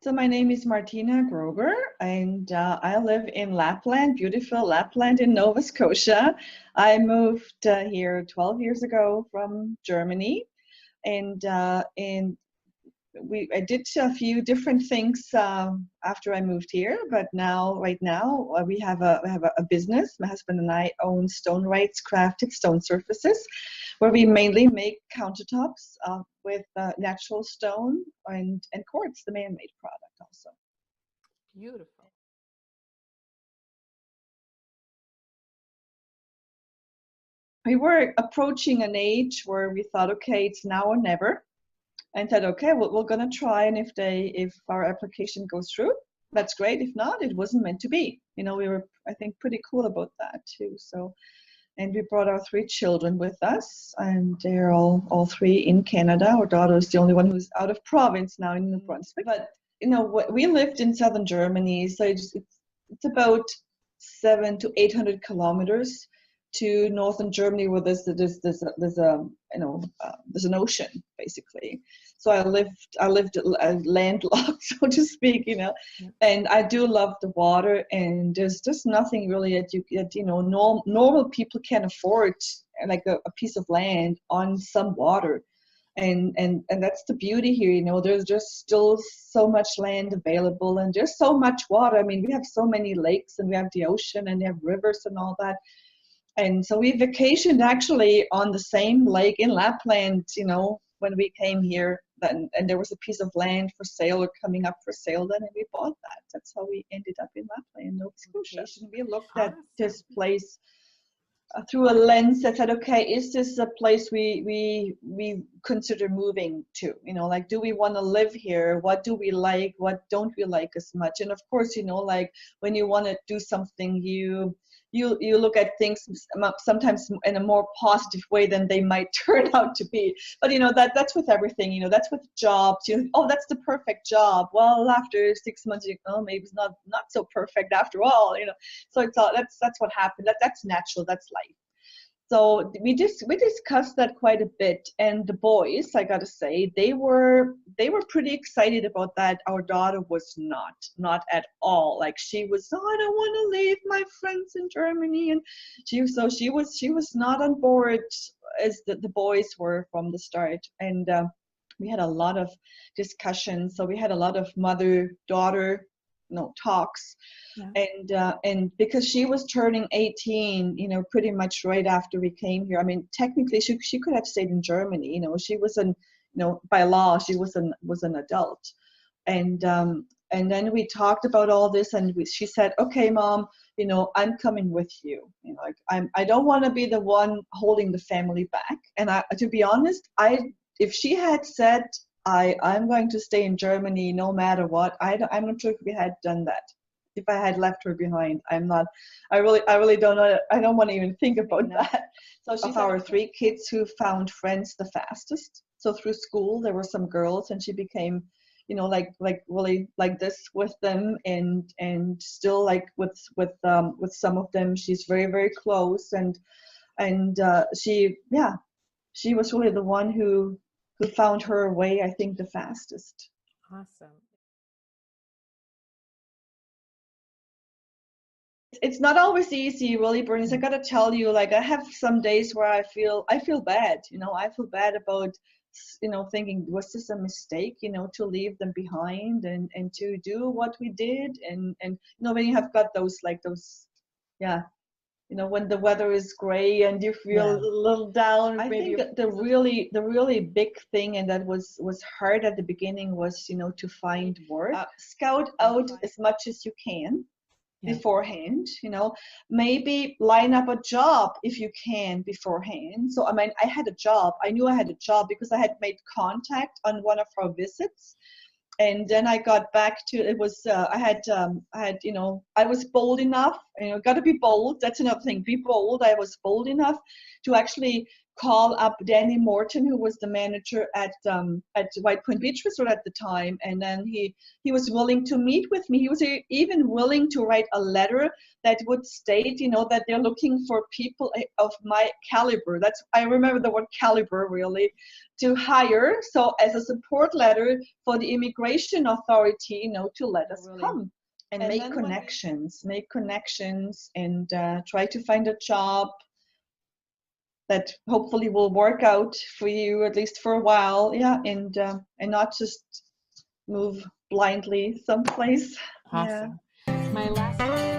So my name is Martina Groeger, and I live in Lapland, beautiful Lapland in Nova Scotia. I moved here 12 years ago from Germany, and I did a few different things after I moved here. But right now, we have a business. My husband and I own Stone Rights Crafted Stone Surfaces, where we mainly make countertops with natural stone and quartz, the man-made product also. Beautiful. We were approaching an age where we thought, okay, it's now or never, and said, okay, well, we're gonna try, and if our application goes through, that's great. If not, it wasn't meant to be. You know, we were, I think, pretty cool about that too. So, and we brought our 3 children with us, and they're all 3 in Canada. Our daughter is the only one who's out of province now in New Brunswick. But you know, we lived in southern Germany, so it's about 700 to 800 kilometers to northern Germany, where there's an ocean basically. So I lived landlocked, so to speak, you know. And I do love the water, and there's just nothing really that normal people can afford, like a piece of land on some water. And that's the beauty here, you know. There's just still so much land available, and there's so much water. I mean, we have so many lakes, and we have the ocean, and we have rivers and all that. And so we vacationed actually on the same lake in Lapland, you know, when we came here. And there was a piece of land for sale or coming up for sale then, and we bought that. That's how we ended up in Lapland, Nova Scotia. We looked at this place through a lens that said, okay, is this a place we consider moving to? You know, like, do we want to live here? What do we like? What don't we like as much? And of course, you know, like when you want to do something, you look at things sometimes in a more positive way than they might turn out to be. But you know, that's with everything. You know, that's with jobs. You know, oh, that's the perfect job. Well, after 6 months, you know, maybe it's not so perfect after all. You know, so it's all that's what happened. That's natural. That's life. So we discussed that quite a bit, and the boys, I gotta say, they were pretty excited about that. Our daughter was not at all. Like, she was, oh, I don't want to leave my friends in Germany, and she was not on board as the boys were from the start. And we had a lot of discussions. So we had a lot of mother-daughter talks. Yeah. And because she was turning 18, you know, pretty much right after we came here. I mean, technically she could have stayed in Germany. You know, she was by law she was an adult. And then we talked about all this, and she said, okay, Mom, you know, I'm coming with you. You know, like, I don't want to be the one holding the family back. And to be honest, if she had said, I'm going to stay in Germany no matter what, I'm not sure if we had done that. If I had left her behind, I really don't know. I don't want to even think about that. So she's our 3 kids who found friends the fastest. So through school, there were some girls, and she became, you know, like really like this with them, and still like with some of them, she's very, very close. And she was really the one who found her way, I think, the fastest. Awesome. It's not always easy, really, Bernice. I gotta tell you, like, I have some days where I feel bad. You know, I feel bad about, you know, thinking, was this a mistake, you know, to leave them behind and to do what we did, and you know, when you have got those, yeah, you know, when the weather is gray and you feel a little down. I think the really big thing, and that was hard at the beginning, was, you know, to find work. Scout out as much as you can beforehand, you know, maybe line up a job if you can beforehand. So I mean, I had a job. I knew I had a job because I had made contact on one of our visits. And then I got back to, it was, I had, you know, I was bold enough, you know, got to be bold. That's another thing, be bold. I was bold enough to actually call up Danny Morton, who was the manager at White Point Beach Resort at the time, and then he was willing to meet with me. He was even willing to write a letter that would state, you know, that they're looking for people of my caliber. That's, I remember the word caliber really, to hire. So as a support letter for the immigration authority, you know, to let us come. And make connections, and try to find a job that hopefully will work out for you, at least for a while. Yeah, and not just move blindly someplace. Awesome. My last question.